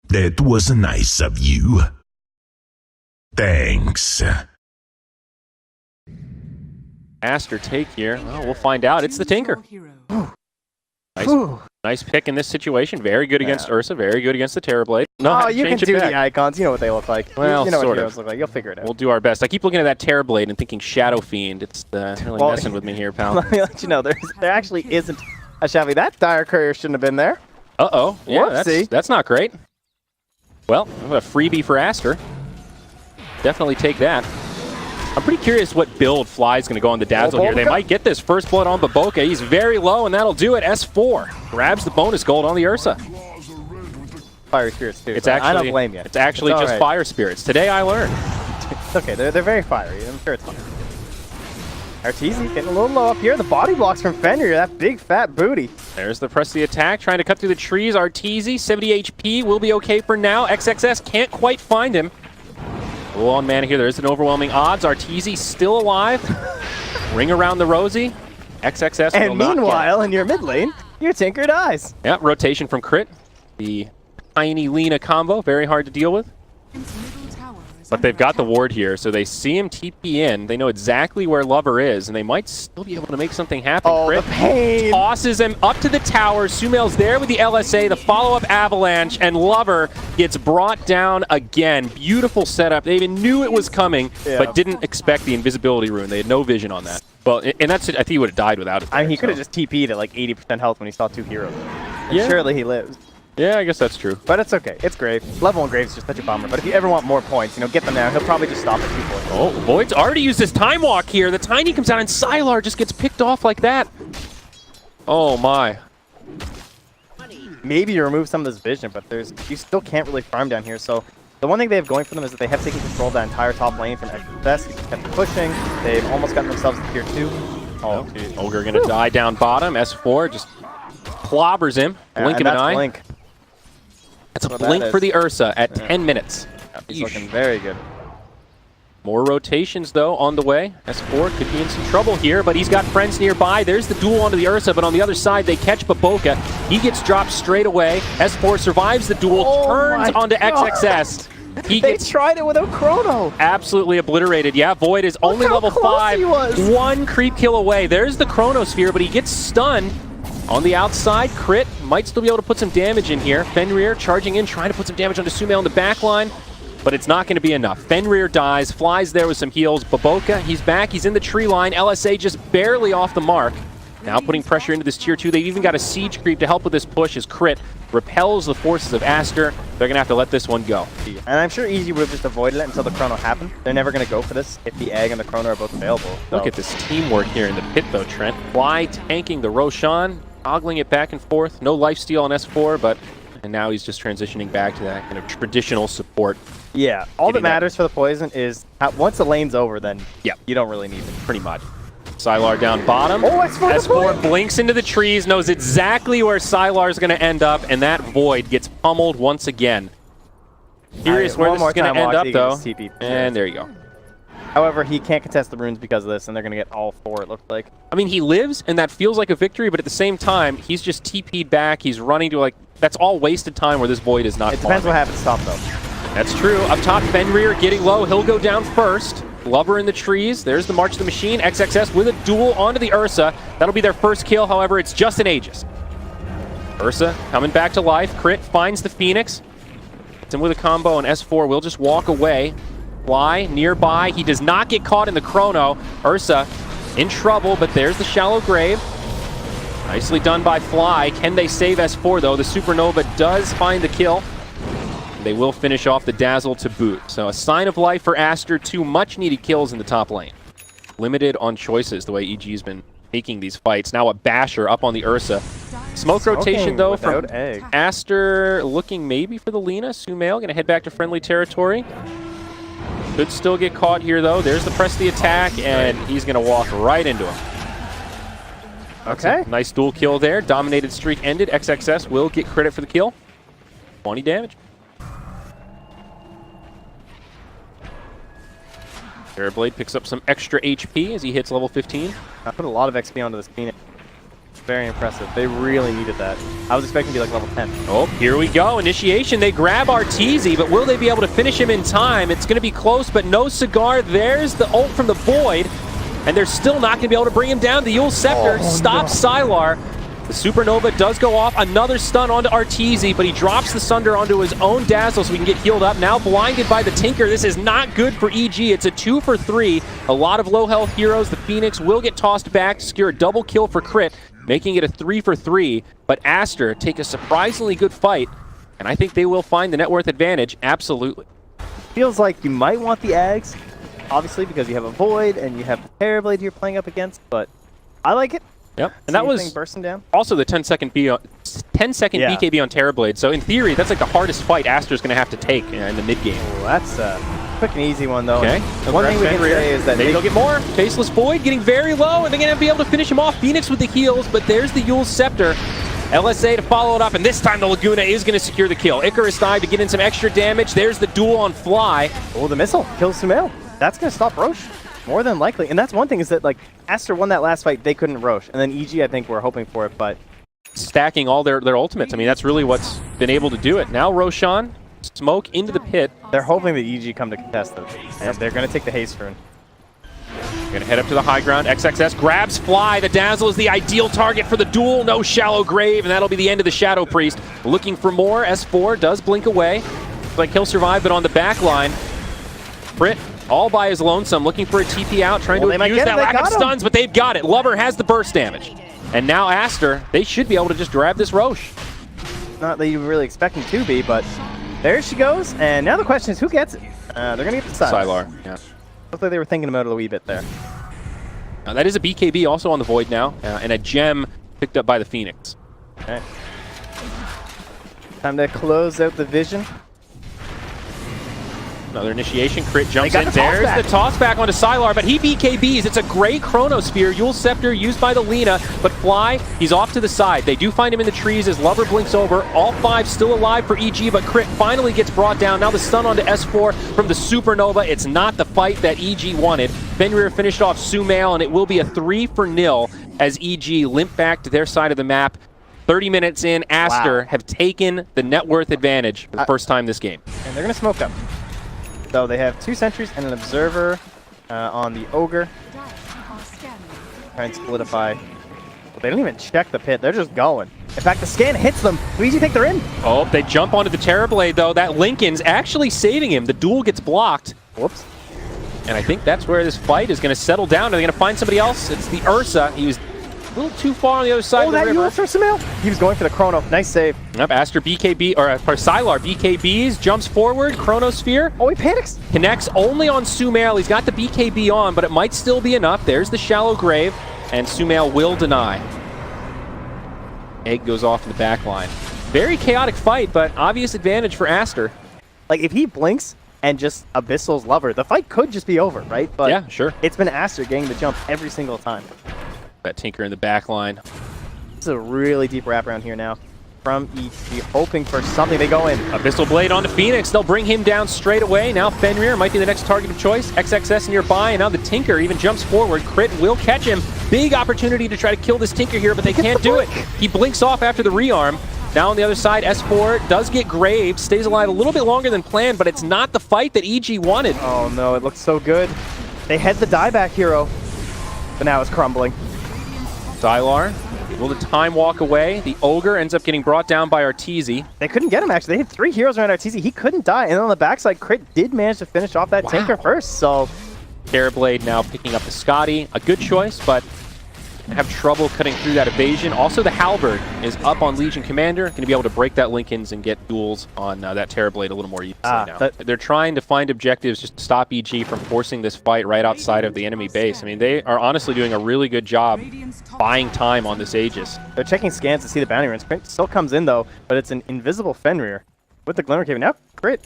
That was nice of you. Thanks. Aster take here. Well, we'll find out. It's the Tinker. Nice pick in this situation. Very good against Ursa. Very good against the Terrorblade. No, you can do the icons. You know what they look like. Well, you know sort what of. heroes look like. You'll figure it out. We'll do our best. I keep looking at that Terrorblade and thinking Shadow Fiend. It's really messing with me here, pal. Let me let you know, there actually isn't a Shadow. That Dire Courier shouldn't have been there. Uh-oh. Yeah, Whoopsie. that's not great. Well, a freebie for Aster. Definitely take that. I'm pretty curious what build Fly's going to go on the Dazzle here. They might get this first blood on Baboka. He's very low, and that'll do it. S4 grabs the bonus gold on the Ursa. Fire Spirits, too. It's so actually, I don't blame you. It's actually just right. Fire Spirits. Today I learned. It's okay. They're very fiery. I'm sure it's fine. Arteezy getting a little low up here. The body blocks from Fenrir. That big fat booty. There's the press the attack, trying to cut through the trees. Arteezy, 70 HP, will be okay for now. XXS can't quite find him. A little on mana here. There is an overwhelming odds. Arteezy still alive. Ring around the Rosie. XXS and will not meanwhile, in your mid lane, your Tinker dies. Yeah, rotation from Crit. The tiny Lina combo, very hard to deal with. But they've got the ward here, so they see him TP in. They know exactly where Lover is, and they might still be able to make something happen. Oh, Crit the pain! tosses him up to the tower. Sumail's there with the LSA, the follow-up avalanche, and Lover gets brought down again. Beautiful setup. They even knew it was coming, but didn't expect the invisibility rune. They had no vision on that. Well, and that's it. I think he would have died without it. I mean, he could have just TP'd at like 80% health when he saw two heroes. And Yeah. surely he lives. Yeah, I guess that's true. But it's okay. It's Grave. Level 1 Grave is just such a bummer. But if you ever want more points, you know, get them now. He'll probably just stop at 2 points. Oh, Void's already used his time walk here. The Tiny comes out and Sylar just gets picked off like that. Oh my. Maybe you remove some of this vision, but you still can't really farm down here. So the one thing they have going for them is that they have taken control of that entire top lane from XXS. He just kept pushing. They've almost gotten themselves to tier 2. Oh, geez. Ogre gonna die down bottom. S4 just clobbers him. Blink of an eye. Blink. That's a blink for the Ursa at 10 minutes. He's looking very good. More rotations, though, on the way. S4 could be in some trouble here, but he's got friends nearby. There's the duel onto the Ursa, but on the other side, they catch Baboka. He gets dropped straight away. S4 survives the duel, turns onto XXS. They tried it without Chrono. Absolutely obliterated. Yeah, Void is only level 5. One creep kill away. There's the Chronosphere, but he gets stunned. On the outside, Crit might still be able to put some damage in here. Fenrir charging in, trying to put some damage onto Sumail in the back line, but it's not going to be enough. Fenrir dies, Fly's there with some heals. Baboka, he's back, he's in the tree line. LSA just barely off the mark. Now putting pressure into this tier 2. They've even got a siege creep to help with this push as Crit repels the forces of Aster. They're going to have to let this one go. And I'm sure Easy would have just avoided it until the Chrono happened. They're never going to go for this if the Egg and the Chrono are both available. So. Look at this teamwork here in the pit, though, Trent. Fly tanking the Roshan, toggling it back and forth. No lifesteal on S4, and now he's just transitioning back to that kind of traditional support. Yeah, all that matters for the poison is once the lane's over, then you don't really need it. Pretty much. Sylar down bottom. Oh, S4 blinks into the trees, knows exactly where Sylar's going to end up, and that Void gets pummeled once again. Curious where this is going to end up, though. And there you go. However, he can't contest the runes because of this, and they're going to get all 4, it looks like. I mean, he lives, and that feels like a victory, but at the same time, he's just TP'd back. He's running to, like, that's all wasted time where this Void is not It depends what happens top, though. That's true. Up top, Fenrir getting low. He'll go down first. Lover in the trees. There's the March of the Machine. XXS with a duel onto the Ursa. That'll be their first kill. However, it's just an Aegis. Ursa coming back to life. Crit finds the Phoenix. Hits him with a combo, and S4 will just walk away. Fly nearby. He does not get caught in the Chrono. Ursa in trouble, but there's the Shallow Grave. Nicely done by Fly. Can they save S4, though? The Supernova does find the kill. They will finish off the Dazzle to boot. So a sign of life for Aster. 2 much-needed kills in the top lane. Limited on choices, the way EG's been taking these fights. Now a Basher up on the Ursa. Smoke rotation, though, from Aster, looking maybe for the Lina. Sumail going to head back to friendly territory. Could still get caught here, though. There's the press the attack, and he's going to walk right into him. Okay. Nice dual kill there. Dominated streak ended. XXS will get credit for the kill. 20 damage. Terrorblade picks up some extra HP as he hits level 15. I put a lot of XP onto this Phoenix. Very impressive. They really needed that. I was expecting to be like level 10. Oh, here we go. Initiation. They grab Arteezy, but will they be able to finish him in time? It's going to be close, but no cigar. There's the ult from the Void, and they're still not going to be able to bring him down. The Yule Scepter stops Sylar. The Supernova does go off. Another stun onto Arteezy, but he drops the Sunder onto his own Dazzle so he can get healed up. Now blinded by the Tinker. This is not good for EG. It's a 2 for 3. A lot of low health heroes. The Phoenix will get tossed back to secure a double kill for Crit, making it a 3 for 3. But Aster take a surprisingly good fight, and I think they will find the net worth advantage. Absolutely. Feels like you might want the Ags, obviously, because you have a Void and you have the Terrorblade you're playing up against, but I like it. Yep, and that was bursting down. Also the 10-second BKB on Terrorblade. So in theory, that's like the hardest fight Aster's going to have to take in the mid game. Oh, that's a quick and easy one, though. Okay. One thing we can say is that maybe they'll get more. Faceless Void getting very low, and they're going to be able to finish him off. Phoenix with the heals, but there's the Yule Scepter. LSA to follow it up, and this time the Laguna is going to secure the kill. Icarus dive to get in some extra damage. There's the duel on Fly. Oh, the missile kills Sumail. That's going to stop Roche. More than likely. And that's one thing is that, like, Aster won that last fight. They couldn't Roche. And then EG, I think, were hoping for it, but... Stacking all their ultimates. I mean, that's really what's been able to do it. Now Roshan, smoke into the pit. They're hoping that EG come to contest them. And they're going to take the haste rune. Going to head up to the high ground. XXS grabs Fly. The Dazzle is the ideal target for the duel. No shallow grave, and that'll be the end of the Shadow Priest. Looking for more. S4 does blink away. Looks like he'll survive, but on the back line, Brit all by his lonesome, looking for a TP out, trying to use that lack of stuns, but they've got it. Lover has the burst damage. And now Aster, they should be able to just grab this Roche. Not that you were really expecting to be, but there she goes. And now the question is, who gets it? They're going to get the Sylar. Yeah. Looks like they were thinking about it a wee bit there. That is a BKB also on the Void now, and a gem picked up by the Phoenix. Okay. Time to close out the vision. Another initiation, Crit jumps in. There's the toss back onto Sylar, but he BKBs. It's a great Chronosphere. Yule Scepter used by the Lina, but Fly, he's off to the side. They do find him in the trees as Lover blinks over. All 5 still alive for EG, but Crit finally gets brought down. Now the stun onto S4 from the Supernova. It's not the fight that EG wanted. Fenrir finished off Sumail, and it will be a 3 for 0 as EG limp back to their side of the map. 30 minutes in, Aster have taken the net worth advantage for the first time this game. And they're going to smoke up. So they have 2 sentries and an observer on the Ogre. Trying to solidify. But they don't even check the pit. They're just going. In fact, the scan hits them. Who do you think they're in? Oh, they jump onto the Terrorblade, though. That Lincoln's actually saving him. The duel gets blocked. Whoops. And I think that's where this fight is going to settle down. Are they going to find somebody else? It's the Ursa. He was a little too far on the other side of the river. Oh, that Sumail. He was going for the Chrono. Nice save. Yep, Aster BKB, or Sylar BKBs, jumps forward, Chronosphere. Oh, he panics. Connects only on Sumail. He's got the BKB on, but it might still be enough. There's the shallow grave, and Sumail will deny. Egg goes off in the back line. Very chaotic fight, but obvious advantage for Aster. Like, if he blinks and just Abyssal's Lover, the fight could just be over, right? But yeah, sure. It's been Aster getting the jump every single time. That Tinker in the back line. This is a really deep wraparound here now from EG, hoping for something. They go in. Abyssal Blade onto Phoenix. They'll bring him down straight away. Now Fenrir might be the next target of choice. XXS nearby, and now the Tinker even jumps forward. Crit will catch him. Big opportunity to try to kill this Tinker here, but they can't do it. He blinks off after the rearm. Now on the other side, S4 does get graved, stays alive a little bit longer than planned, but it's not the fight that EG wanted. Oh no, it looks so good. They had the dieback hero, but now it's crumbling. Sylar, will the time walk away? The Ogre ends up getting brought down by Arteezy. They couldn't get him, actually. They had 3 heroes around Arteezy. He couldn't die. And on the backside, Crit did manage to finish off that Tinker first, so... Terrorblade now picking up the Scotty. A good choice, but have trouble cutting through that evasion. Also, the Halberd is up on Legion Commander. Going to be able to break that Lincoln's and get duels on that Terrorblade a little more easily now. They're trying to find objectives just to stop EG from forcing this fight right outside of the enemy base. I mean, they are honestly doing a really good job buying time on this Aegis. They're checking scans to see the bounty runes. Crit still comes in, though, but it's an invisible Fenrir with the Glimmer Cave. Now, Crit.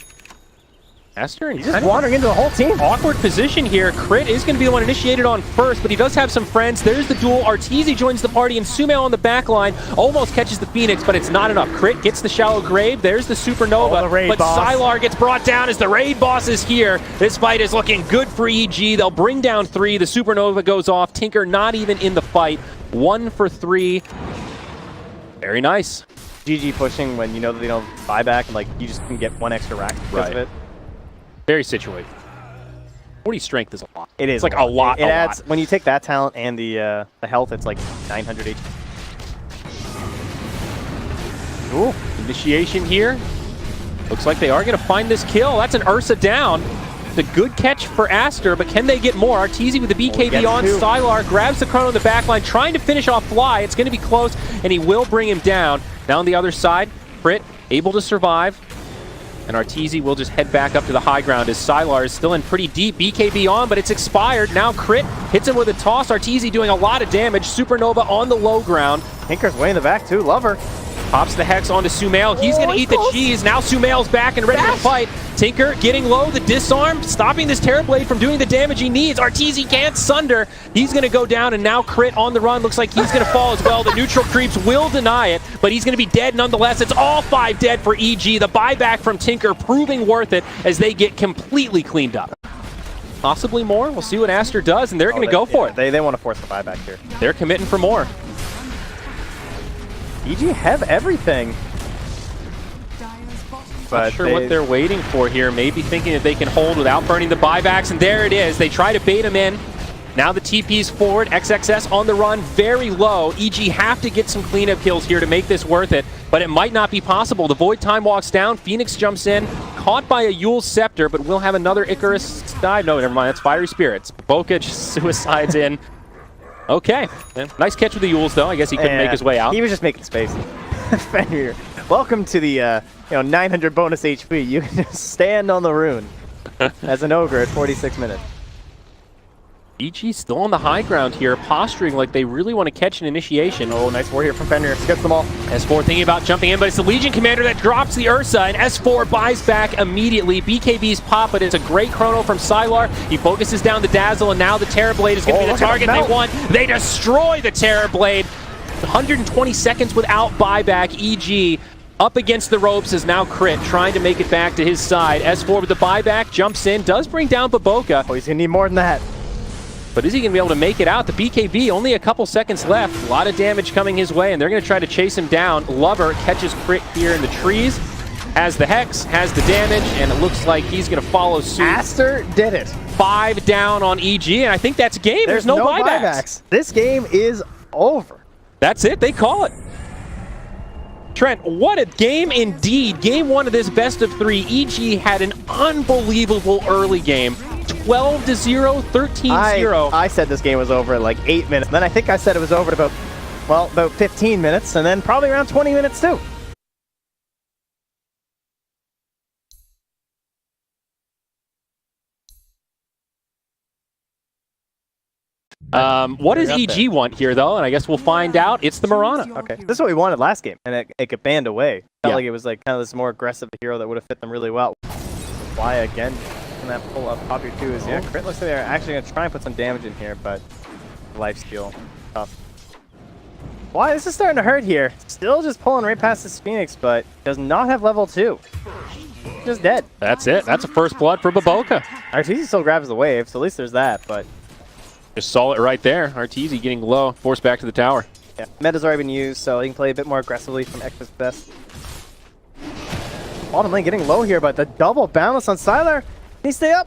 Aster, and he's just wandering into the whole team. Awkward position here. Crit is going to be the one initiated on first, but he does have some friends. There's the duel. Arteezy joins the party, and Sumail on the back line almost catches the Phoenix, but it's not enough. Crit gets the shallow grave. There's the Supernova, but Sylar gets brought down as the raid boss is here. This fight is looking good for EG. They'll bring down 3. The Supernova goes off. Tinker not even in the fight. 1 for 3. Very nice. GG pushing when you know that they don't buy back and like you just can get 1 extra rack because of it. Very situated. 40 strength is a lot. It is. It's like a lot. It adds when you take that talent and the health. It's like 900 HP. Ooh, initiation here. Looks like they are going to find this kill. That's an Ursa down. It's a good catch for Aster, but can they get more? Arteezy with the BKB on. Sylar grabs the chrono in the backline, trying to finish off Fly. It's going to be close, and he will bring him down. Now on the other side, Crit able to survive. And Arteezy will just head back up to the high ground as Sylar is still in pretty deep. BKB on, but it's expired. Now Crit hits him with a toss. Arteezy doing a lot of damage. Supernova on the low ground. Tinker's way in the back too. Lover. Pops the Hex onto Sumail. He's going to eat the cheese. Now Sumail's back and ready to fight. Tinker getting low. The disarm, stopping this Terrorblade from doing the damage he needs. Arteezy can't sunder. He's going to go down, and now Crit on the run. Looks like he's going to fall as well. The neutral creeps will deny it, but he's going to be dead nonetheless. It's all 5 dead for EG. The buyback from Tinker proving worth it as they get completely cleaned up. Possibly more. We'll see what Aster does, and they're going to go for it. They want to force the buyback here. They're committing for more. EG have everything. But not sure what they're waiting for here. Maybe thinking that they can hold without burning the buybacks, and there it is. They try to bait him in. Now the TP's forward. XXS on the run, very low. EG have to get some cleanup kills here to make this worth it, but it might not be possible. The Void Time walks down. Phoenix jumps in, caught by a Yule's Scepter, but we'll have another Icarus dive. No, never mind. That's Fiery Spirits. Boca just suicides in. Okay. Nice catch with the Yules, though. I guess he couldn't make his way out. He was just making space. Fenrir, welcome to the 900 bonus HP. You can just stand on the rune as an ogre at 46 minutes. EG still on the high ground here, posturing like they really want to catch an initiation. Oh, nice war here from Fenrir. Skips them all. S4 thinking about jumping in, but it's the Legion Commander that drops the Ursa, and S4 buys back immediately. BKB's pop, but it's a great chrono from Sylar. He focuses down the Dazzle, and now the Terrorblade is going to be the target they want. They destroy the Terrorblade. 120 seconds without buyback. EG up against the ropes is now Crit, trying to make it back to his side. S4 with the buyback, jumps in, does bring down Baboka. Oh, he's going to need more than that. But is he going to be able to make it out? The BKB, only a couple seconds left. A lot of damage coming his way, and they're going to try to chase him down. Lover catches Crit here in the trees, has the Hex, has the damage, and it looks like he's going to follow suit. Aster did it. 5 down on EG, and I think that's game. There's no buybacks. This game is over. That's it. They call it. Trent, what a game indeed. Game 1 of this best of 3. EG had an unbelievable early game. 12-0, 13-0. I said this game was over in like 8 minutes. Then I think I said it was over at about 15 minutes, and then probably around 20 minutes too. What does EG want here, though? And I guess we'll find out. It's the Mirana. Okay, this is what we wanted last game, and it got banned away. Felt like it was like kind of this more aggressive hero that would have fit them really well. Why again? And that pull up top your 2 is Crit looks like they're actually going to try and put some damage in here, but life steal tough. Why? This is starting to hurt here. Still just pulling right past this Phoenix, but does not have level 2. Just dead. That's it. That's a first blood for Baboka. Arteezy still grabs the wave, so at least there's that, but just saw it right there. Arteezy getting low, forced back to the tower. Yeah, meta's already been used, so he can play a bit more aggressively from X's best. Bottom lane getting low here, but the double balance on Sylar. Can he stay up?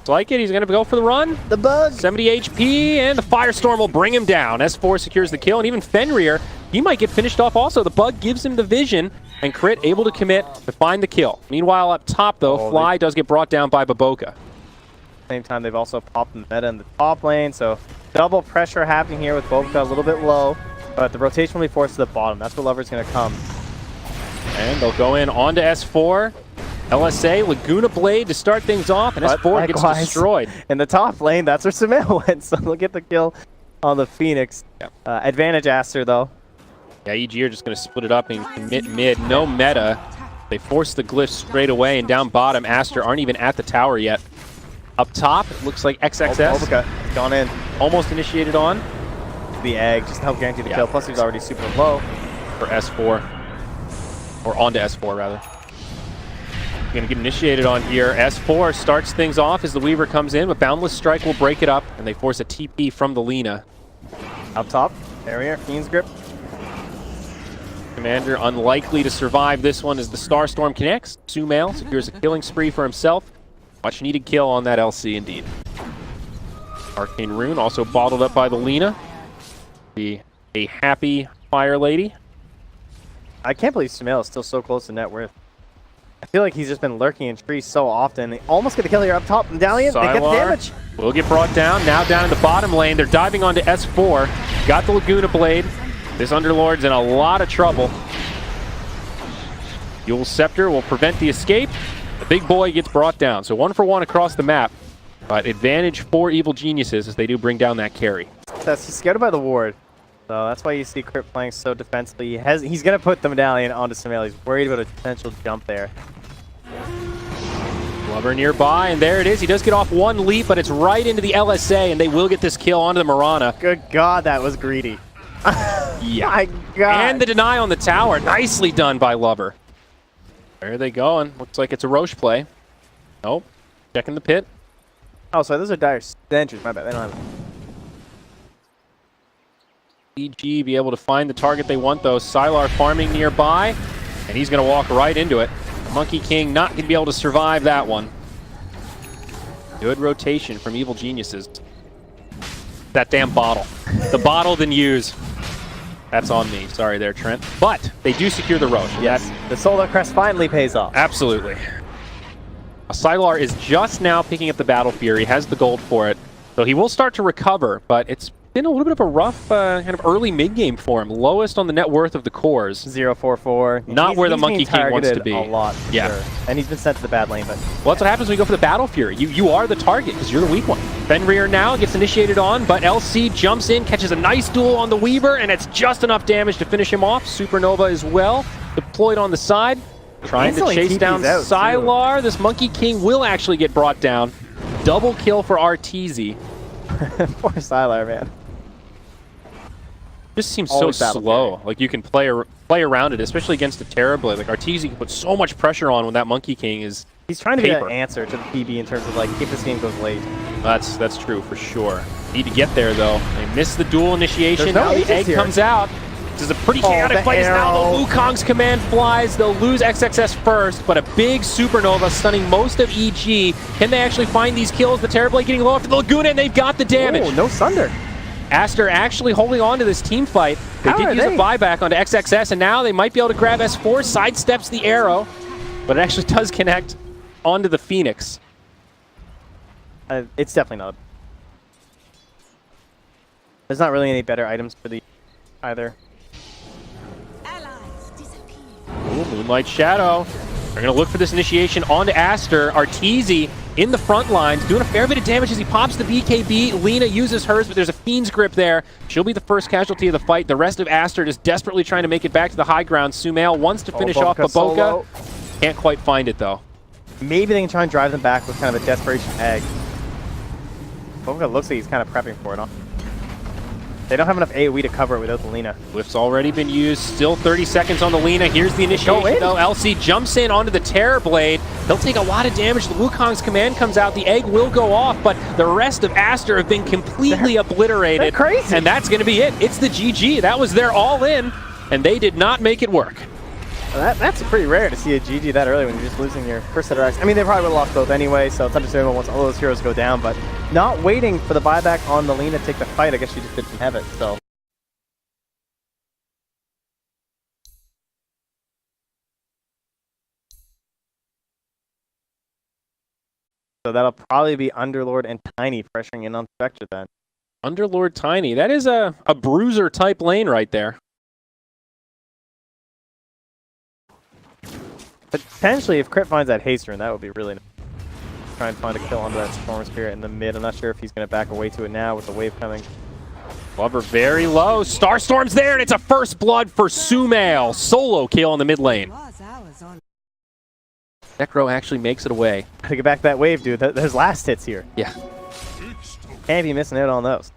It's like it. He's going to go for the run. The bug. 70 HP, and the Firestorm will bring him down. S4 secures the kill, and even Fenrir, he might get finished off also. The bug gives him the vision, and Crit able to commit to find the kill. Meanwhile, up top, though, Fly does get brought down by Baboka. Same time, they've also popped the meta in the top lane, so double pressure happening here with Baboka a little bit low, but the rotation will be forced to the bottom. That's where Lover's going to come. And they'll go in onto S4. LSA, Laguna Blade to start things off, and S4 gets destroyed. In the top lane, that's where Sumail went, so they'll get the kill on the Phoenix. Yep. Advantage Aster, though. Yeah, EG are just going to split it up and commit mid. No meta. They force the glyph straight away, and down bottom, Aster aren't even at the tower yet. Up top, it looks like XXS. Baboka gone in. Almost initiated on. The egg, just to help guarantee the kill. Plus, he's already super low. For S4. Or onto S4, rather. Going to get initiated on here. S4 starts things off as the Weaver comes in, but Boundless Strike will break it up, and they force a TP from the Lina. Up top, Barrier, Fiend's Grip. Commander unlikely to survive this one as the Starstorm connects. Sumail secures a killing spree for himself. Much needed kill on that LC indeed. Arcane Rune also bottled up by the Lina. Be a happy Fire Lady. I can't believe Sumail is still so close to net worth. I feel like he's just been lurking in trees so often. They almost get a kill here up top. Medallion, they get the damage. Will get brought down. Now down in the bottom lane. They're diving onto S4. Got the Laguna Blade. This Underlord's in a lot of trouble. Yule's Scepter will prevent the escape. The big boy gets brought down. So 1-for-1 across the map. But advantage for Evil Geniuses as they do bring down that carry. He's scared by the ward. So that's why you see Crypt playing so defensively. He's going to put the Medallion onto Sumail. He's worried about a potential jump there. Glover nearby, and there it is. He does get off one leap, but it's right into the LSA, and they will get this kill onto the Mirana. Good God, that was greedy. Yeah. My God. And the deny on the tower. Nicely done by Lover. Where are they going? Looks like it's a Roche play. Nope. Checking the pit. Oh, sorry, those are dire stenches. My bad. They don't have... EG be able to find the target they want, though. Sylar farming nearby, and he's going to walk right into it. Monkey King not going to be able to survive that one. Good rotation from Evil Geniuses. That damn bottle. The bottle didn't use. That's on me. Sorry there, Trent. But they do secure the Roche. Yes, the Solar Crest finally pays off. Absolutely. Sylar is just now picking up the Battle Fury, has the gold for it. So he will start to recover, but it's been a little bit of a rough kind of early mid-game for him. Lowest on the net worth of the cores. 0-4-4. Not where the Monkey King wants to be. A lot, yeah. Sure. And he's been sent to the bad lane, but... Well, that's what happens when you go for the Battle Fury. You are the target because you're the weak one. Fenrir now gets initiated on, but LC jumps in, catches a nice duel on the Weaver, and it's just enough damage to finish him off. Supernova as well, deployed on the side. Trying to chase down Sylar. This Monkey King will actually get brought down. Double kill for RTZ. Poor Sylar, man. Just seems so slow. Like you can play around it, especially against a Terrorblade. Like RTZ can put so much pressure on when that Monkey King is. He's trying to be an answer to the PB in terms of like if this game goes late. That's true for sure. Need to get there though. They miss the duel initiation. No now the egg comes out. This is a pretty chaotic fight. Now the Wukong's command flies. They'll lose XXS first, but a big Supernova stunning most of EG. Can they actually find these kills? The Terrorblade getting low after the Laguna, and they've got the damage. Oh, no Sunder. Aster actually holding on to this team fight. They did use a buyback onto XXS, and now they might be able to grab S4, sidesteps the arrow, but it actually does connect onto the Phoenix. It's definitely not. There's not really any better items for the either. Ooh, Moonlight Shadow. They're going to look for this initiation onto Aster. Arteezy in the front lines, doing a fair bit of damage as he pops the BKB. Lina uses hers, but there's a Fiend's Grip there. She'll be the first casualty of the fight. The rest of Aster just desperately trying to make it back to the high ground. Sumail wants to finish off Baboka. Can't quite find it, though. Maybe they can try and drive them back with kind of a desperation egg. Baboka looks like he's kind of prepping for it, huh? They don't have enough AoE to cover it without the Lina. Lift's already been used. Still 30 seconds on the Lina. Here's the initiation, though. LC jumps in onto the Terrorblade. They'll take a lot of damage. The Wukong's command comes out. The egg will go off, but the rest of Aster have been completely obliterated. They're crazy. And that's going to be it. It's the GG. That was their all-in, and they did not make it work. Well, that's pretty rare to see a GG that early when you're just losing your first set of racks. I mean, they probably would have lost both anyway, so it's understandable once all those heroes go down, but not waiting for the buyback on the Lina to take the fight. I guess she just didn't have it, so. So that'll probably be Underlord and Tiny pressuring in on Spectre then. Underlord Tiny. That is a bruiser type lane right there. Potentially, if Crit finds that haste rune, that would be really nice. Try and find a kill onto that Storm Spirit in the mid. I'm not sure if he's going to back away to it now with the wave coming. Glover very low. Starstorm's there, and it's a first blood for Sumail. Solo kill in the mid lane. Necro actually makes it away. Gotta get back that wave, dude. There's last hits here. Yeah. Can't be missing out on those.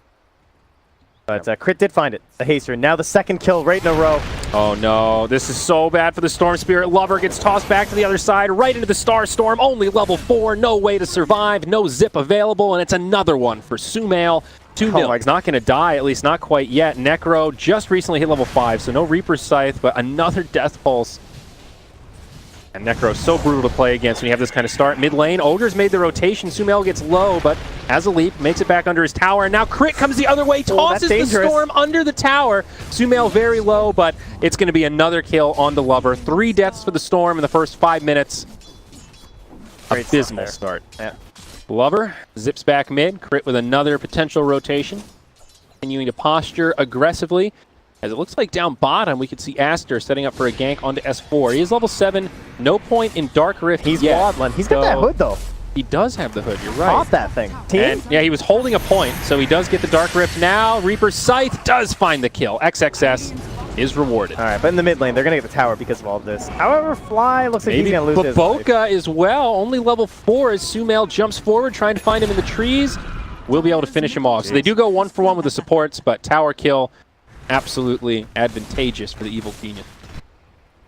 But Crit did find it. The haste rune. Now the second kill right in a row. Oh no, this is so bad for the Storm Spirit. Lover gets tossed back to the other side, right into the Starstorm. Only level 4, no way to survive, no zip available, and it's another one for Sumail. 2-0. He's not going to die, at least not quite yet. Necro just recently hit level 5, so no Reaper's Scythe, but another Death Pulse. And Necro so brutal to play against when you have this kind of start. Mid lane, Ogre's made the rotation. Sumail gets low, but has a leap, makes it back under his tower. And now Crit comes the other way, tosses the Storm under the tower. Sumail very low, but it's going to be another kill on the Lover. 3 deaths for the Storm in the first 5 minutes. Great Abysmal start. Yeah. Lover zips back mid. Crit with another potential rotation. Continuing to posture aggressively. As it looks like down bottom, we could see Aster setting up for a gank onto S4. He is level 7. No point in Dark Rift He's yet. waddling. He's got that hood, though. He does have the hood, you're right. Pop that thing. And, yeah, he was holding a point, so he does get the Dark Rift now. Reaper's Scythe does find the kill. XXS is rewarded. All right, but in the mid lane, they're going to get the tower because of all of this. However, Fly looks like he's going to lose his life. Baboka as well, only level 4 as Sumail jumps forward, trying to find him in the trees. We'll be able to finish him off. So they do go 1-for-1 with the supports, but tower kill, absolutely advantageous for the Evil Genius.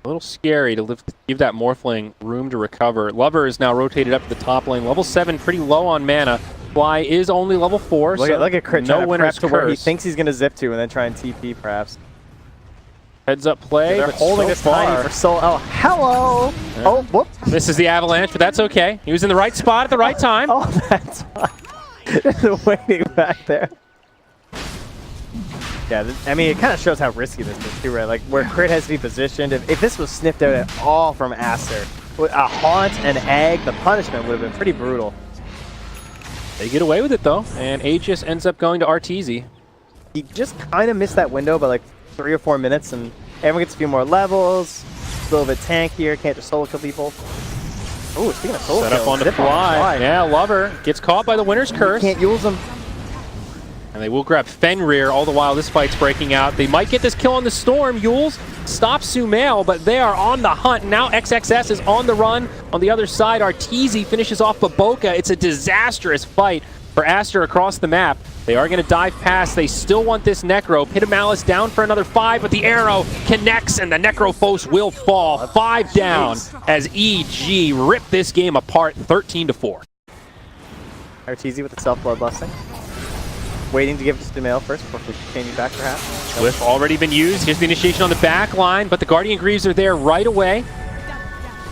A little scary to give that Morphling room to recover. Lover is now rotated up to the top lane. Level 7, pretty low on mana. Fly is only level 4, look at Crit no winner's to where he curse. thinks he's going to zip to and then try and TP, perhaps. Heads up play, They're but holding so this tiny for so... Oh, hello! Yeah. Oh, whoop. This is the Avalanche, but that's okay. He was in the right spot at the right time. Oh, that's fine. Just waiting back there. Yeah, I mean, it kind of shows how risky this is too, right? Like, where Crit has to be positioned. If this was sniffed out at all from Aster, with a Haunt and Egg, the punishment would have been pretty brutal. They get away with it, though, and Aegis ends up going to Arteezy. He just kind of missed that window by like 3 or 4 minutes, and everyone gets a few more levels. A little bit tankier, can't just solo kill people. Oh, speaking of solo Set up on the fly. Yeah, Lover gets caught by the Winner's Curse. Can't use them. And they will grab Fenrir all the while this fight's breaking out. They might get this kill on the Storm. Yules stops Sumail, but they are on the hunt. Now XXS is on the run. On the other side, Arteezy finishes off Baboka. It's a disastrous fight for Aster across the map. They are going to dive past. They still want this Necro. Pit of Malice down for another 5, but the arrow connects and the Necrophos will fall. 5 down as EG rip this game apart 13-4. Arteezy with the self-blood blessing. Waiting to give it to Sumail first before we continue back, perhaps. Swift already been used. Here's the initiation on the back line, but the Guardian Greaves are there right away.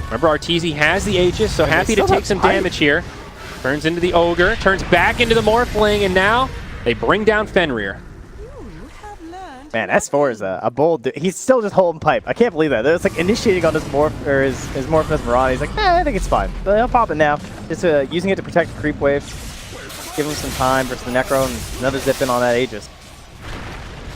Remember, Arteezy has the Aegis, so happy to take some damage here. Turns into the Ogre, turns back into the Morphling, and now they bring down Fenrir. Man, S4 is a bold dude. He's still just holding pipe. I can't believe that. It's like initiating on his Morphinus Mirage. He's like, I think it's fine. But he'll pop it now. Just using it to protect the creep wave. Give him some time versus the Necro and another zip in on that Aegis.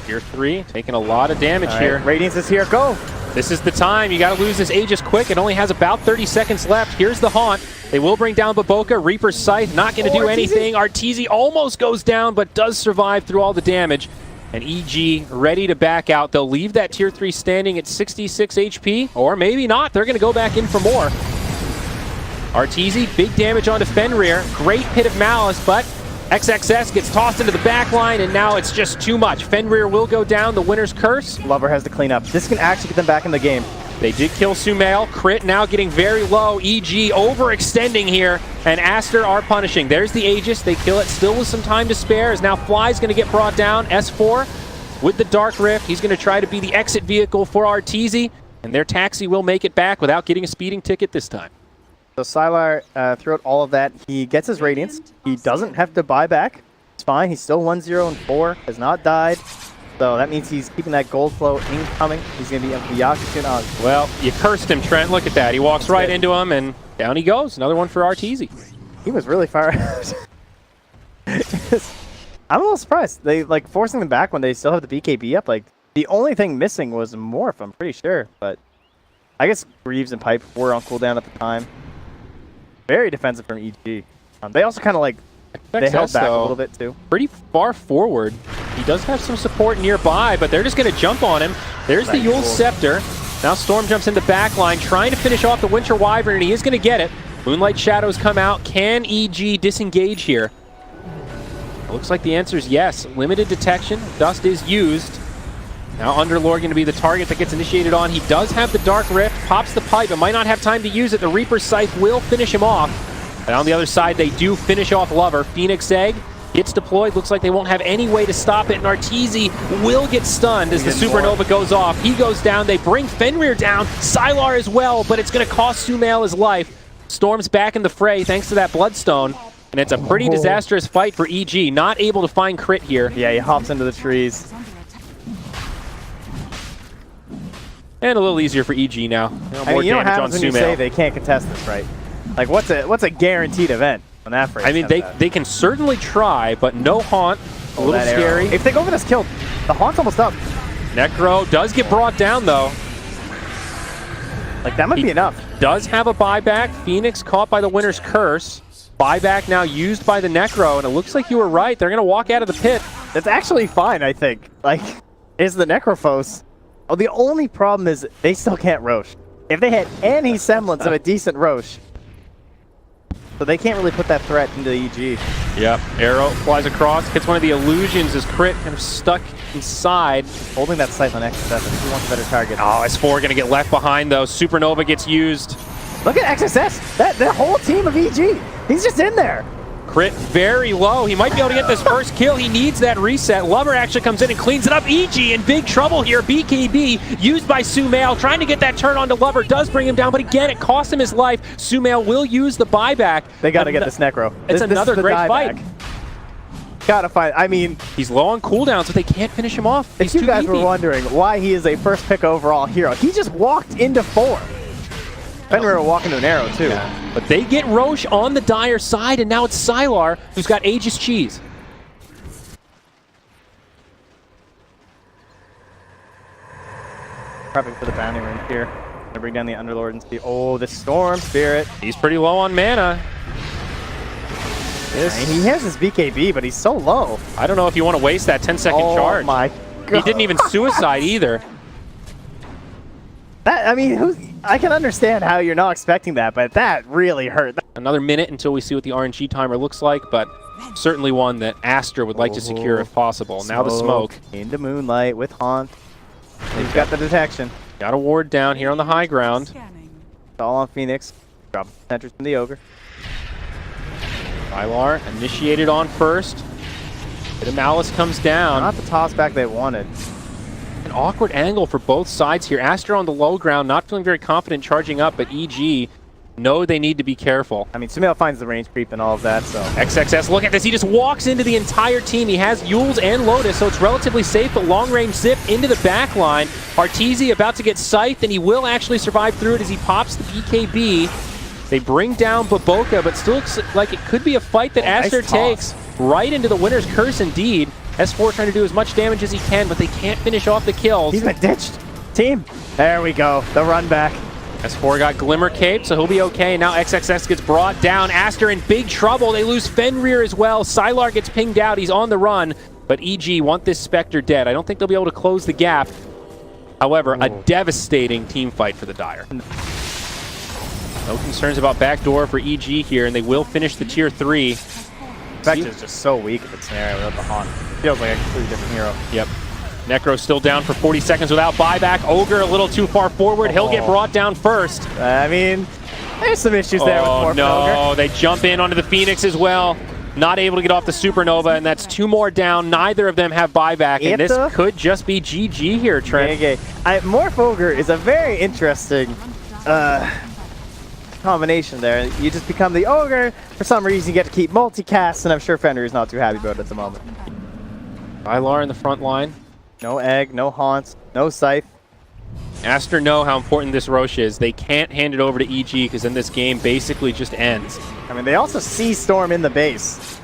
Tier 3, taking a lot of damage here. Radiance is here, go! This is the time. You got to lose this Aegis quick. It only has about 30 seconds left. Here's the Haunt. They will bring down Baboka. Reaper's Scythe, not going to do anything. Arteezy almost goes down, but does survive through all the damage. And EG ready to back out. They'll leave that Tier 3 standing at 66 HP, or maybe not. They're going to go back in for more. Arteezy, big damage onto Fenrir. Great Pit of Malice, but XXS gets tossed into the back line, and now it's just too much. Fenrir will go down, the Winner's Curse. Lover has to clean up. This can actually get them back in the game. They did kill Sumail. Crit now getting very low. EG overextending here, and Aster are punishing. There's the Aegis. They kill it still with some time to spare, as now Fly's going to get brought down. S4 with the Dark Rift. He's going to try to be the exit vehicle for Arteezy, and their taxi will make it back without getting a speeding ticket this time. So Sylar, throughout all of that, he gets his Radiance. He doesn't have to buy back. It's fine. He's still 1-0-4. Has not died. So that means he's keeping that gold flow incoming. He's going to be up the Yakuza on. Well, you cursed him, Trent. Look at that. He walks right into him, and down he goes. Another one for Arteezy. He was really far out. I'm a little surprised. They like forcing them back when they still have the BKB up. Like the only thing missing was Morph, I'm pretty sure. But I guess Greaves and Pipe were on cooldown at the time. Very defensive from EG. They also kind of like, they held back a little bit too. Pretty far forward. He does have some support nearby, but they're just going to jump on him. There's the Yule's Scepter. Now Storm jumps in the back line, trying to finish off the Winter Wyvern, and he is going to get it. Moonlight Shadows come out. Can EG disengage here? It looks like the answer is yes. Limited detection. Dust is used. Now Underlord going to be the target that gets initiated on. He does have the Dark Rift, pops the pipe, but might not have time to use it. The Reaper's Scythe will finish him off. And on the other side, they do finish off Lover. Phoenix Egg, gets deployed. Looks like they won't have any way to stop it, and Arteezy will get stunned as the Supernova goes off. He goes down. They bring Fenrir down. Sylar as well, but it's going to cost Sumail his life. Storm's back in the fray thanks to that Bloodstone, and it's a pretty disastrous fight for EG. Not able to find crit here. Yeah, he hops into the trees. And a little easier for EG now. I mean, you know what happens when you say they can't contest this, right? Like, what's a guaranteed event when that phrase I mean, they can certainly try, but no Haunt. A little scary. If they go for this kill, the Haunt's almost up. Necro does get brought down, though. Like, that might be enough. Does have a buyback. Phoenix caught by the Winter's Curse. Buyback now used by the Necro, and it looks like you were right. They're going to walk out of the pit. That's actually fine, I think. Like, is the Necrophos. Oh, the only problem is they still can't Rosh. If they had any semblance of a decent Rosh, so they can't really put that threat into the EG. Yep, arrow flies across, hits one of the illusions as crit kind of stuck inside. Holding that sight on XSS, he wants a better target. Oh, S4 gonna get left behind though. Supernova gets used. Look at XSS, that whole team of EG. He's just in there. Crit very low. He might be able to get this first kill. He needs that reset. Lover actually comes in and cleans it up. EG in big trouble here. BKB used by Sumail. Trying to get that turn onto Lover. Does bring him down, but again, it costs him his life. Sumail will use the buyback. They got to get this Necro. It's another great fight. Gotta find. I mean, he's low on cooldowns, but they can't finish him off. If you guys were wondering why he is a first pick overall hero, he just walked into 4. Fenrir will walk into an arrow, too. Yeah. But they get Roche on the Dire side, and now it's Sylar, who's got Aegis Cheese. Prepping for the bounty ring here. Gonna bring down the Underlord and see. Oh, the Storm Spirit. He's pretty low on mana. He has his BKB, but he's so low. I don't know if you want to waste that 10-second charge. Oh my God. He didn't even suicide either. I mean, I can understand how you're not expecting that, but that really hurt. Another minute until we see what the RNG timer looks like, but certainly one that Aster would like to secure if possible. Now the smoke. Into Moonlight with Haunt. He's got the detection. Got a ward down here on the high ground. It's all on Phoenix. Drop Sentries from the Ogre. Sylar initiated on first. Bit of Malice comes down. Not the toss back they wanted. An awkward angle for both sides here. Aster on the low ground, not feeling very confident charging up, but EG know they need to be careful. I mean, Sumail finds the range creep and all of that, so. XXS, look at this. He just walks into the entire team. He has Yules and Lotus, so it's relatively safe, but long-range zip into the back line. Arteezy about to get scythed, and he will actually survive through it as he pops the BKB. They bring down Baboka, but still looks like it could be a fight that Aster takes right into the Winter's Curse indeed. S4 trying to do as much damage as he can, but they can't finish off the kills. He's been ditched. Team. There we go. The run back. S4 got Glimmer Cape, so he'll be okay. Now XXS gets brought down. Aster in big trouble. They lose Fenrir as well. Sylar gets pinged out. He's on the run, but EG want this Spectre dead. I don't think they'll be able to close the gap. However, a devastating team fight for the Dire. No concerns about backdoor for EG here, and they will finish the tier 3. Spectre is just so weak in the scenario without the Haunt. Feels like a completely different hero. Yep. Necro still down for 40 seconds without buyback. Ogre a little too far forward. He'll get brought down first. I mean, there's some issues there with Ogre. Oh, no. They jump in onto the Phoenix as well. Not able to get off the Supernova, and that's 2 more down. Neither of them have buyback, and this could just be GG here, Trent. Okay. Morph Ogre is a very interesting combination there. You just become the Ogre. For some reason, you get to keep multicast, and I'm sure Fenrir is not too happy about it at the moment. Sylar in the front line. No Egg, no Haunts, no Scythe. Aster know how important this Roche is. They can't hand it over to EG because then this game basically just ends. I mean, they also see Storm in the base.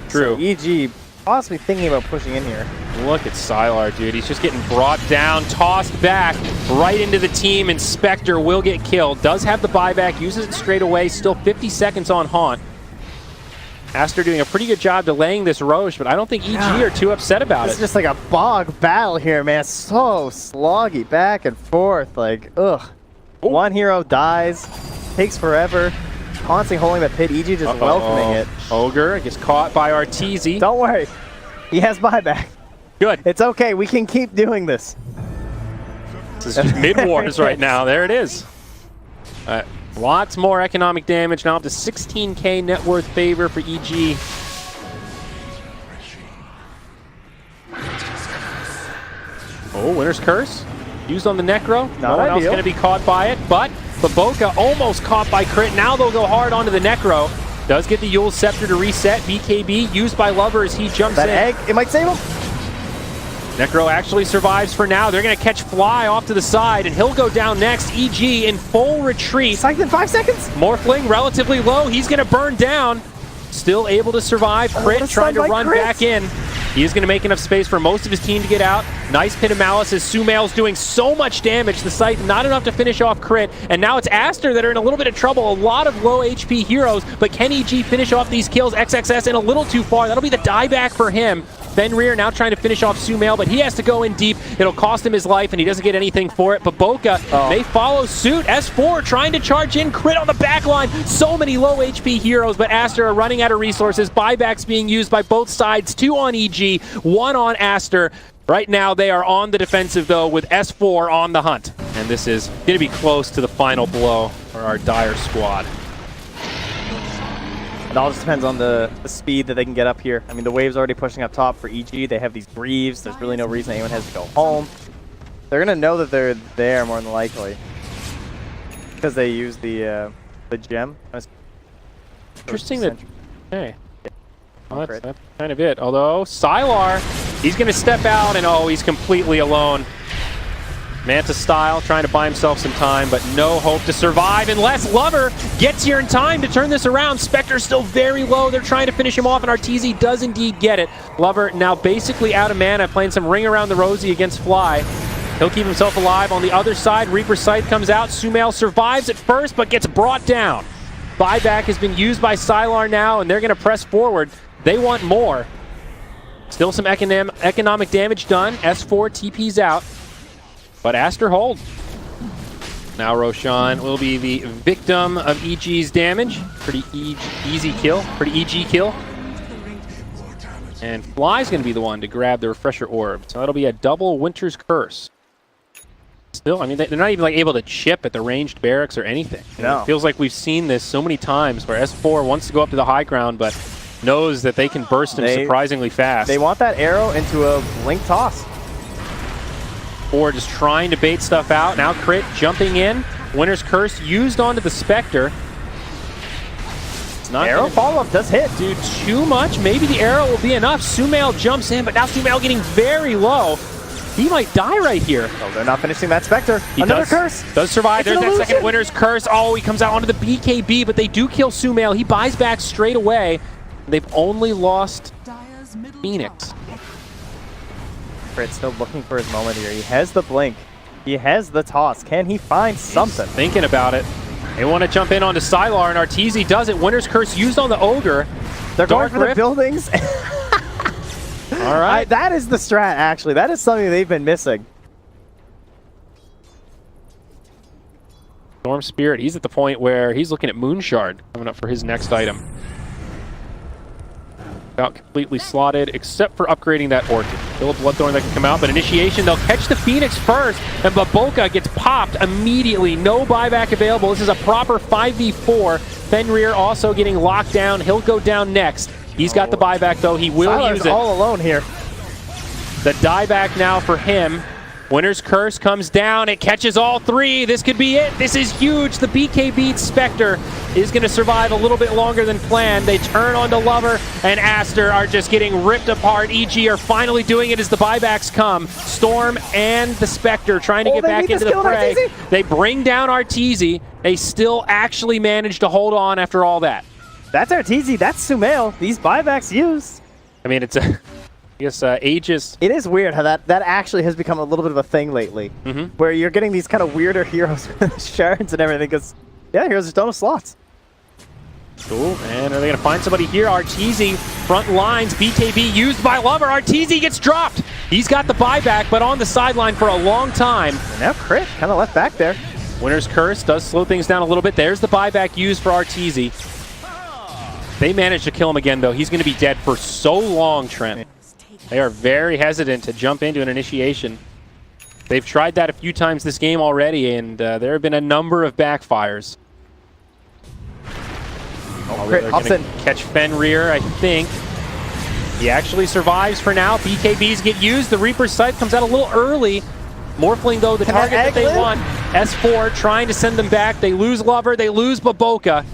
True. So EG possibly thinking about pushing in here. Look at Sylar, dude. He's just getting brought down, tossed back right into the team, and Spectre will get killed. Does have the buyback, uses it straight away. Still 50 seconds on Haunt. Aster doing a pretty good job delaying this Roche, but I don't think EG are too upset about it. It's just like a bog battle here, man. So sloggy, back and forth. Like, ugh. Ooh. One hero dies, takes forever. Constantly holding the pit, EG just welcoming it. Ogre gets caught by Arteezy. Don't worry. He has buyback. Good. It's okay. We can keep doing this. This is just mid-wars right now. There it is. Lots more economic damage now up to 16k net worth favor for EG. Oh, Winner's Curse. Used on the Necro. Not no one else ideal. going to be caught by it, but Baboka almost caught by Crit. Now they'll go hard onto the Necro. Does get the Yule's Scepter to reset. BKB used by Lover as he jumps That in. egg, it might save him. Necro actually survives for now. They're going to catch Fly off to the side, and he'll go down next. EG in full retreat. Psyched in 5 seconds. Morphling relatively low. He's going to burn down. Still able to survive. Crit trying to run back in. He is going to make enough space for most of his team to get out. Nice Pit of Malice as Sumail's doing so much damage. The site not enough to finish off Crit. And now it's Aster that are in a little bit of trouble. A lot of low HP heroes. But can EG finish off these kills? XXS in a little too far. That'll be the dieback for him. Fenrir now trying to finish off Sumail, but he has to go in deep. It'll cost him his life, and he doesn't get anything for it. But Boca, they follow suit. S4 trying to charge in. Crit on the back line. So many low HP heroes, but Aster are running out of resources. Buybacks being used by both sides. 2 on EG, 1 on Aster. Right now, they are on the defensive, though, with S4 on the hunt. And this is going to be close to the final blow for our Dire squad. It all just depends on the speed that they can get up here. I mean, the wave's already pushing up top for EG. They have these Breves. There's really no reason anyone has to go home. They're going to know that they're there more than likely. Because they use the gem. Interesting that... Hey. Well, that's kind of it. Although, Sylar, he's going to step out, and he's completely alone. Manta style, trying to buy himself some time, but no hope to survive unless Lover gets here in time to turn this around. Spectre's still very low. They're trying to finish him off, and Arteezy does indeed get it. Lover now basically out of mana, playing some Ring Around the Rosie against Fly. He'll keep himself alive. On the other side, Reaper's Scythe comes out. Sumail survives at first, but gets brought down. Buyback has been used by Sylar now, and they're going to press forward. They want more. Still some economic damage done. S4 TP's out. But Aster hold. Now Roshan will be the victim of EG's damage. Pretty easy kill. Pretty EG kill. And Fly's going to be the one to grab the Refresher Orb. So that'll be a double Winter's Curse. Still, I mean, they're not even like able to chip at the ranged barracks or anything. No. It feels like we've seen this so many times where S4 wants to go up to the high ground, but knows that they can burst him surprisingly fast. They want that arrow into a blink toss. Or just trying to bait stuff out. Now Crit jumping in. Winter's Curse used onto the Spectre. It's not arrow follow-up does hit. Do too much. Maybe the arrow will be enough. Sumail jumps in, but now Sumail getting very low. He might die right here. Oh, they're not finishing that Spectre. Another curse. Does survive. It's There's that second Winter's Curse. Oh, he comes out onto the BKB, but they do kill Sumail. He buys back straight away. They've only lost Phoenix. Crit's still looking for his moment here. He has the blink. He has the toss. Can he find something? He's thinking about it. They want to jump in onto Sylar, and Arteezy does it. Winter's Curse used on the Ogre. They're going for the buildings. All right. That is the strat, actually. That is something they've been missing. Storm Spirit, he's at the point where he's looking at Moonshard coming up for his next item. About completely slotted, except for upgrading that Orchid. Still a Bloodthorn that can come out, but Initiation, they'll catch the Phoenix first, and Baboka gets popped immediately. No buyback available. This is a proper 5v4. Fenrir also getting locked down. He'll go down next. He's got the buyback, though. He will use it. All alone here. The dieback now for him. Winter's Curse comes down. It catches all three. This could be it. This is huge. The BKB Spectre is going to survive a little bit longer than planned. They turn onto Lover, and Aster are just getting ripped apart. EG are finally doing it as the buybacks come. Storm and the Spectre trying to get back into the fray. They bring down Arteezy. They still actually manage to hold on after all that. That's Arteezy. That's Sumail. These buybacks used. I mean, it's a... I guess Aegis. It is weird how that actually has become a little bit of a thing lately, where you're getting these kind of weirder heroes with shards and everything, because, yeah, heroes just don't have slots. Cool, and are they going to find somebody here? Arteezy, front lines, BKB used by Lover. Arteezy gets dropped. He's got the buyback, but on the sideline for a long time. And now Crit kind of left back there. Winter's Curse does slow things down a little bit. There's the buyback used for Arteezy. They managed to kill him again, though. He's going to be dead for so long, Trent. They are very hesitant to jump into an initiation. They've tried that a few times this game already, and there have been a number of backfires. They're going to catch Fenrir, I think. He actually survives for now. BKBs get used. The Reaper's Scythe comes out a little early. Morphling, though, the target that they want. S4 trying to send them back. They lose Lover, they lose Baboka,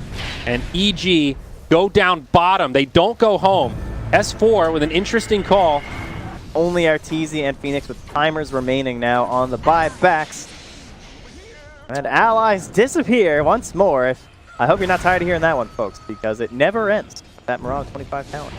and EG go down bottom. They don't go home. S4 with an interesting call. Only Arteezy and Phoenix with timers remaining now on the buybacks. And allies disappear once more. I hope you're not tired of hearing that one, folks, because it never ends. That Mirage 25 talent.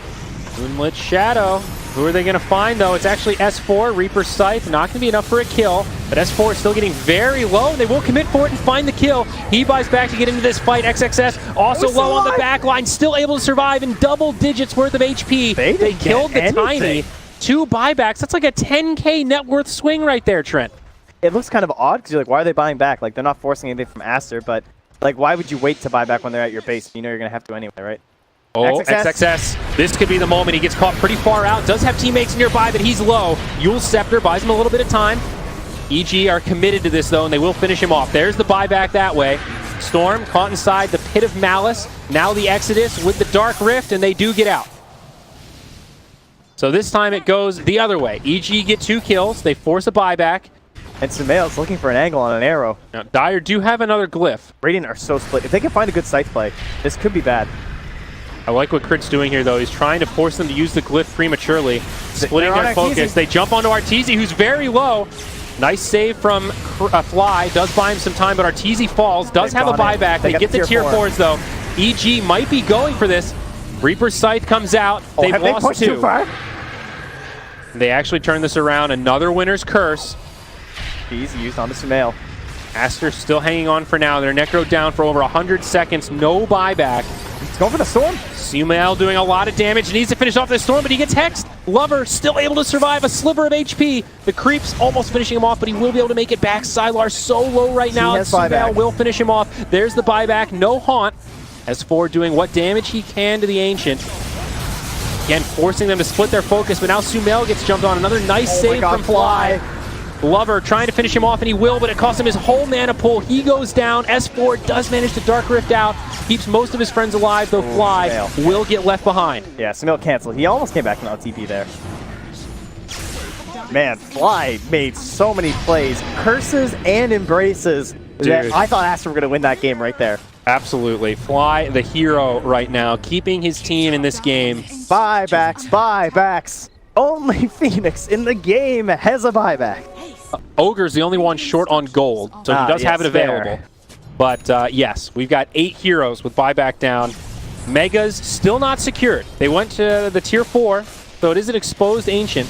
Moonlit Shadow. Who are they going to find, though? It's actually S4, Reaper's Scythe. Not going to be enough for a kill, but S4 is still getting very low, and they will commit for it and find the kill. He buys back to get into this fight. XXS also low on the back line, still able to survive in double digits worth of HP. They killed the Tiny. 2 buybacks. That's like a 10K net worth swing right there, Trent. It looks kind of odd, because you're like, why are they buying back? Like, they're not forcing anything from Aster, but like, why would you wait to buy back when they're at your base? You know you're going to have to anyway, right? Oh, XXS. This could be the moment. He gets caught pretty far out. Does have teammates nearby, but he's low. Eul's Scepter buys him a little bit of time. EG are committed to this, though, and they will finish him off. There's the buyback that way. Storm caught inside the Pit of Malice. Now the Exodus with the Dark Rift, and they do get out. So this time it goes the other way. EG get 2 kills. They force a buyback. And Sumail's looking for an angle on an arrow. Now, Dire do have another glyph. Radiant are so split. If they can find a good scythe play, this could be bad. I like what Crit's doing here, though. He's trying to force them to use the glyph prematurely. Splitting their focus. They jump onto Arteezy, who's very low. Nice save from Fly. Does buy him some time, but Arteezy falls. Does have a buyback. They get the tier 4s, though. EG might be going for this. Reaper's Scythe comes out. They've lost 2. They actually turn this around. Another winner's curse. He's used on the Sumail. Aster still hanging on for now. They're Necro down for over 100 seconds. No buyback. He's going for the Storm. Sumail doing a lot of damage. Needs to finish off this Storm, but he gets hexed. Lover still able to survive a sliver of HP. The creeps almost finishing him off, but he will be able to make it back. Sylar so low right now. Sumail will finish him off. There's the buyback. No haunt. S4 doing what damage he can to the Ancient. Again, forcing them to split their focus, but now Sumail gets jumped on. Another nice save from Fly. Lover trying to finish him off, and he will, but it costs him his whole mana pool. He goes down. S4 does manage to Dark Rift out. Keeps most of his friends alive, though Fly will get left behind. Yeah, Sumail canceled. He almost came back from LTP there. Man, Fly made so many plays. Curses and embraces. I thought Aster were going to win that game right there. Absolutely. Fly, the hero right now, keeping his team in this game. Buybacks, buybacks. Only Phoenix in the game has a buyback. Ogre's the only one short on gold, so he does have it available. But yes, we've got 8 heroes with buyback down. Megas still not secured. They went to the tier 4, so it is an exposed Ancient.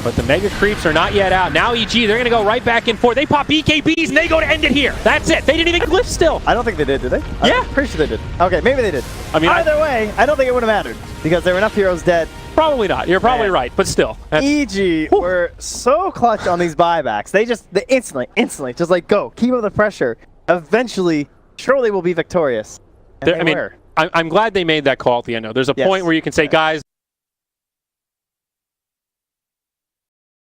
But the Mega creeps are not yet out. Now EG, they're going to go right back in 4. They pop BKBs, and they go to end it here. That's it. They didn't even glyph still. I don't think they did they? Yeah. I'm pretty sure they did. Okay, maybe they did. I mean, either way, I don't think it would have mattered, because there were enough heroes dead. Probably not. You're probably right, but still. EG were so clutch on these buybacks. They instantly, just like, go, keep up the pressure. Eventually, surely we'll be victorious. And I'm glad they made that call at the end. There's a point where you can say, guys,